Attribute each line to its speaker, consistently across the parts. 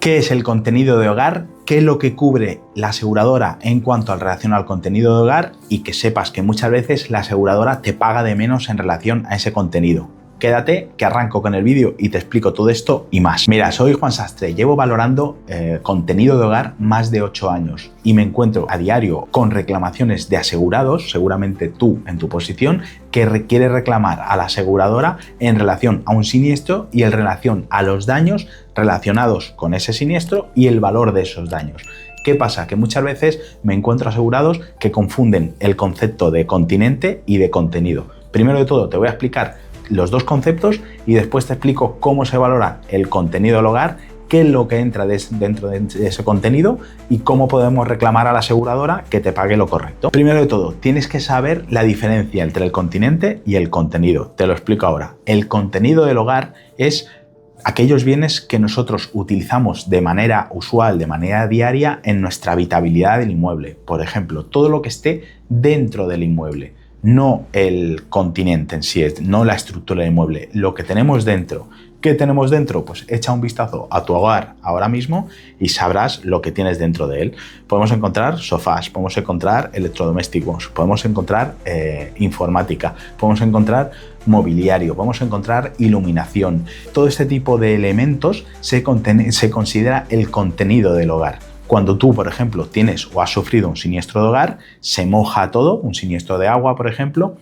Speaker 1: ¿Qué es el contenido de hogar? ¿Qué es lo que cubre la aseguradora en cuanto al relación al contenido de hogar? Y que sepas que muchas veces la aseguradora te paga de menos en relación a ese contenido. Quédate que arranco con el vídeo y te explico todo esto y más. Mira, soy Juan Sastre, llevo valorando contenido de hogar más de 8 años y me encuentro a diario con reclamaciones de asegurados, seguramente tú en tu posición, que quiere reclamar a la aseguradora en relación a un siniestro y en relación a los daños relacionados con ese siniestro y el valor de esos daños. ¿Qué pasa? Que muchas veces me encuentro asegurados que confunden el concepto de continente y de contenido. Primero de todo te voy a explicar los dos conceptos y después te explico cómo se valora el contenido del hogar, qué es lo que entra dentro de ese contenido y cómo podemos reclamar a la aseguradora que te pague lo correcto. Primero de todo, tienes que saber la diferencia entre el continente y el contenido. Te lo explico ahora. El contenido del hogar es aquellos bienes que nosotros utilizamos de manera usual, de manera diaria en nuestra habitabilidad del inmueble. Por ejemplo, todo lo que esté dentro del inmueble. No el continente en sí, no la estructura del inmueble, lo que tenemos dentro. ¿Qué tenemos dentro? Pues echa un vistazo a tu hogar ahora mismo y sabrás lo que tienes dentro de él. Podemos encontrar sofás, podemos encontrar electrodomésticos, podemos encontrar informática, podemos encontrar mobiliario, podemos encontrar iluminación. Todo este tipo de elementos se considera el contenido del hogar. Cuando tú, por ejemplo, tienes o has sufrido un siniestro de hogar, se moja todo, un siniestro de agua, por ejemplo,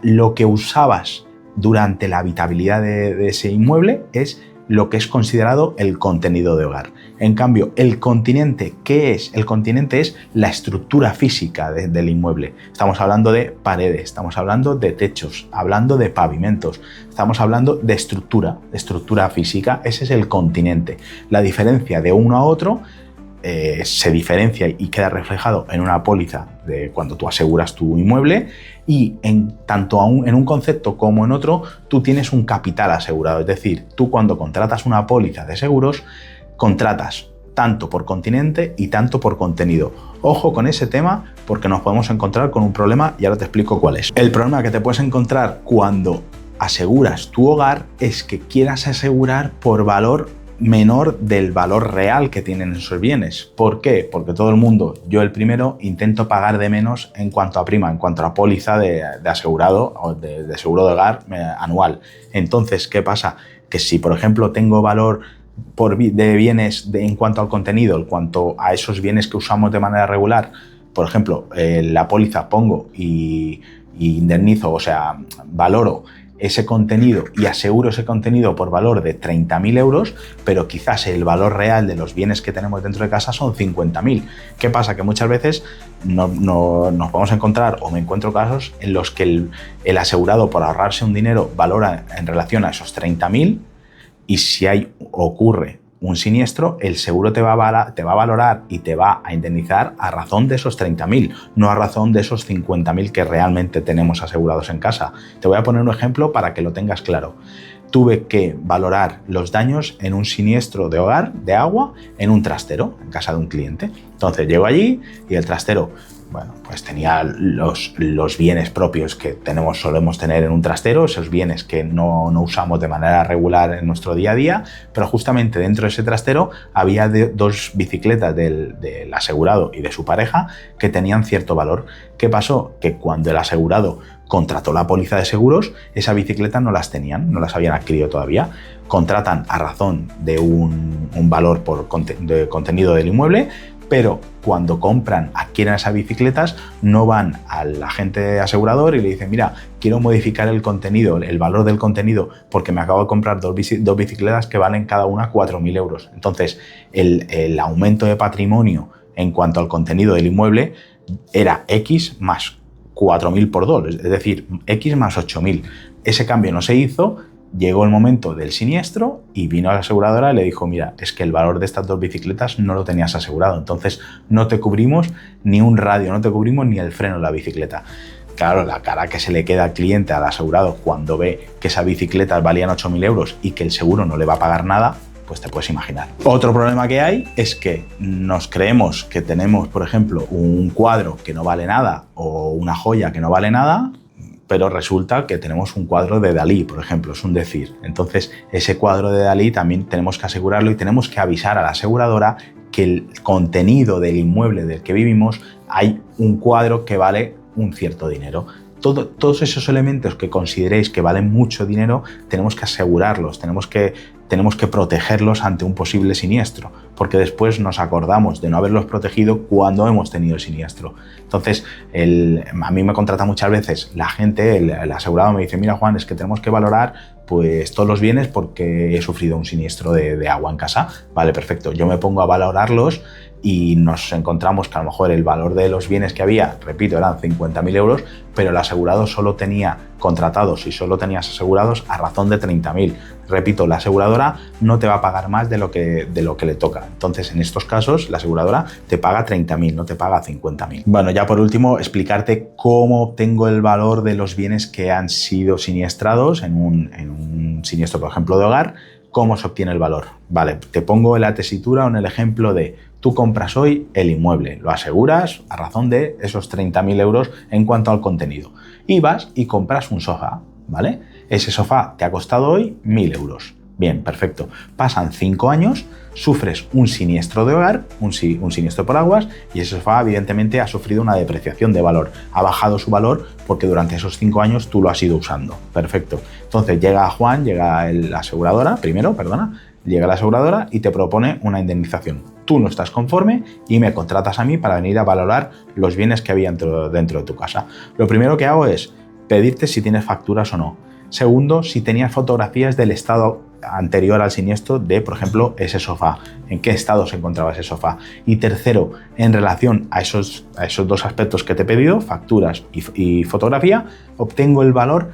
Speaker 1: lo que usabas durante la habitabilidad de ese inmueble es lo que es considerado el contenido de hogar. En cambio, el continente, ¿qué es? El continente es la estructura física del inmueble. Estamos hablando de paredes, estamos hablando de techos, hablando de pavimentos, estamos hablando de estructura física. Ese es el continente. La diferencia de uno a otro se diferencia y queda reflejado en una póliza de cuando tú aseguras tu inmueble y tanto en un concepto como en otro tú tienes un capital asegurado. Es decir, tú cuando contratas una póliza de seguros contratas tanto por continente y tanto por contenido. Ojo con ese tema porque nos podemos encontrar con un problema y ahora te explico cuál es. El problema que te puedes encontrar cuando aseguras tu hogar es que quieras asegurar por valor menor del valor real que tienen esos bienes. ¿Por qué? Porque todo el mundo, yo el primero, intento pagar de menos en cuanto a prima, en cuanto a póliza de asegurado o de seguro de hogar anual. Entonces, ¿qué pasa? Que si, por ejemplo, tengo valor de bienes en cuanto al contenido, en cuanto a esos bienes que usamos de manera regular, por ejemplo, la póliza pongo y indemnizo, o sea, valoro ese contenido y aseguro ese contenido por valor de 30.000 euros, pero quizás el valor real de los bienes que tenemos dentro de casa son 50.000. ¿Qué pasa? Que muchas veces nos podemos encontrar, o me encuentro casos en los que el asegurado, por ahorrarse un dinero, valora en relación a esos 30.000 y si ocurre un siniestro, el seguro te va a valorar y te va a indemnizar a razón de esos 30.000, no a razón de esos 50.000 que realmente tenemos asegurados en casa. Te voy a poner un ejemplo para que lo tengas claro. Tuve que valorar los daños en un siniestro de hogar, de agua, en un trastero, en casa de un cliente. Entonces llego allí y el trastero, bueno, pues tenía los bienes propios que solemos tener en un trastero, esos bienes que no usamos de manera regular en nuestro día a día, pero justamente dentro de ese trastero había dos bicicletas del asegurado y de su pareja que tenían cierto valor. ¿Qué pasó? Que cuando el asegurado contrató la póliza de seguros, esa bicicleta no las habían adquirido todavía. Contratan a razón de un valor de contenido del inmueble, pero cuando adquieren esas bicicletas, no van al agente asegurador y le dicen, mira, quiero modificar el contenido, el valor del contenido, porque me acabo de comprar dos bicicletas que valen cada una 4.000 euros. Entonces, el aumento de patrimonio en cuanto al contenido del inmueble era X más 4.000 por 2, es decir, X más 8.000. Ese cambio no se hizo. Llegó el momento del siniestro y vino a la aseguradora y le dijo, mira, es que el valor de estas dos bicicletas no lo tenías asegurado, entonces no te cubrimos ni un radio, no te cubrimos ni el freno de la bicicleta. Claro, la cara que se le queda al cliente, al asegurado, cuando ve que esas bicicletas valían 8.000 euros y que el seguro no le va a pagar nada, pues te puedes imaginar. Otro problema que hay es que nos creemos que tenemos, por ejemplo, un cuadro que no vale nada o una joya que no vale nada, pero resulta que tenemos un cuadro de Dalí, por ejemplo, es un decir. Entonces, ese cuadro de Dalí también tenemos que asegurarlo y tenemos que avisar a la aseguradora que el contenido del inmueble del que vivimos hay un cuadro que vale un cierto dinero. Todos esos elementos que consideréis que valen mucho dinero, tenemos que asegurarlos, tenemos que protegerlos ante un posible siniestro, porque después nos acordamos de no haberlos protegido cuando hemos tenido el siniestro. Entonces, a mí me contrata muchas veces la gente, el asegurado me dice, mira Juan, es que tenemos que valorar pues todos los bienes porque he sufrido un siniestro de agua en casa. Vale, perfecto, yo me pongo a valorarlos y nos encontramos que a lo mejor el valor de los bienes que había, repito, eran 50.000 euros, pero el asegurado solo tenía contratados y solo tenías asegurados a razón de 30.000. Repito, la aseguradora no te va a pagar más de lo que le toca. Entonces, en estos casos, la aseguradora te paga 30.000, no te paga 50.000. Bueno, ya por último, explicarte cómo obtengo el valor de los bienes que han sido siniestrados en un siniestro, por ejemplo, de hogar. ¿Cómo se obtiene el valor? Vale, te pongo en la tesitura o en el ejemplo de tú compras hoy el inmueble, lo aseguras a razón de esos 30.000 euros en cuanto al contenido. Y vas y compras un sofá, ¿vale? Ese sofá te ha costado hoy 1.000 euros. Bien, perfecto. Pasan 5 años, sufres un siniestro de hogar, un siniestro por aguas, y ese sofá evidentemente ha sufrido una depreciación de valor. Ha bajado su valor porque durante esos 5 años tú lo has ido usando. Perfecto. Entonces llega la aseguradora, llega la aseguradora y te propone una indemnización. Tú no estás conforme y me contratas a mí para venir a valorar los bienes que había dentro de tu casa. Lo primero que hago es pedirte si tienes facturas o no. Segundo, si tenías fotografías del estado anterior al siniestro de, por ejemplo, ese sofá, en qué estado se encontraba ese sofá. Y tercero, en relación a esos dos aspectos que te he pedido, facturas y fotografía, obtengo el valor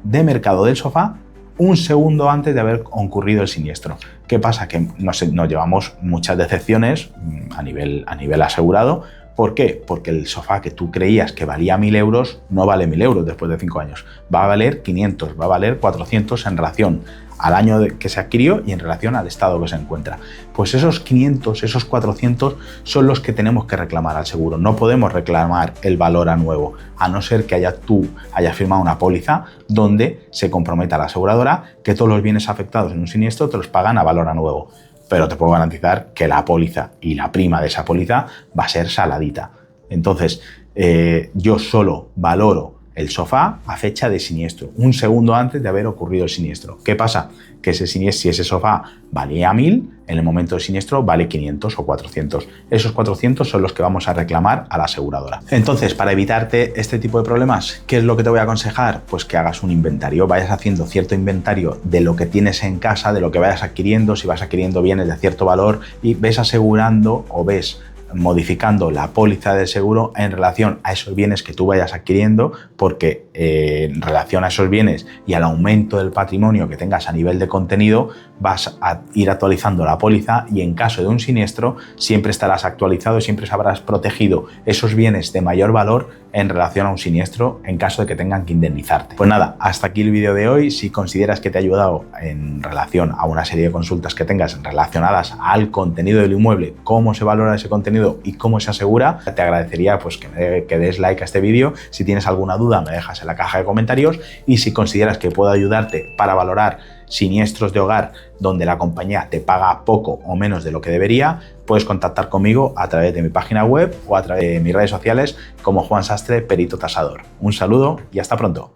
Speaker 1: de mercado del sofá un segundo antes de haber ocurrido el siniestro. ¿Qué pasa? Que nos llevamos muchas decepciones a nivel asegurado. ¿Por qué? Porque el sofá que tú creías que valía 1.000 euros no vale 1.000 euros después de 5 años. Va a valer 500, va a valer 400 en relación al año que se adquirió y en relación al estado que se encuentra. Pues esos 500, esos 400 son los que tenemos que reclamar al seguro. No podemos reclamar el valor a nuevo, a no ser que tú hayas firmado una póliza donde se comprometa a la aseguradora que todos los bienes afectados en un siniestro te los pagan a valor a nuevo. Pero te puedo garantizar que la póliza y la prima de esa póliza va a ser saladita. Entonces, yo solo valoro el sofá a fecha de siniestro, un segundo antes de haber ocurrido el siniestro. ¿Qué pasa? Que si ese sofá valía 1.000, en el momento del siniestro vale 500 o 400. Esos 400 son los que vamos a reclamar a la aseguradora. Entonces, para evitarte este tipo de problemas, ¿qué es lo que te voy a aconsejar? Pues que hagas un inventario, vayas haciendo cierto inventario de lo que tienes en casa, de lo que vayas adquiriendo, si vas adquiriendo bienes de cierto valor y ves asegurando o ves modificando la póliza del seguro en relación a esos bienes que tú vayas adquiriendo, porque en relación a esos bienes y al aumento del patrimonio que tengas a nivel de contenido, vas a ir actualizando la póliza y en caso de un siniestro siempre estarás actualizado y siempre habrás protegido esos bienes de mayor valor en relación a un siniestro en caso de que tengan que indemnizarte. Pues nada, hasta aquí el vídeo de hoy. Si consideras que te ha ayudado en relación a una serie de consultas que tengas relacionadas al contenido del inmueble, cómo se valora ese contenido y cómo se asegura, te agradecería pues que des like a este vídeo. Si tienes alguna duda me dejas en la caja de comentarios y si consideras que puedo ayudarte para valorar siniestros de hogar donde la compañía te paga poco o menos de lo que debería, puedes contactar conmigo a través de mi página web o a través de mis redes sociales como Juan Sastre, Perito Tasador. Un saludo y hasta pronto.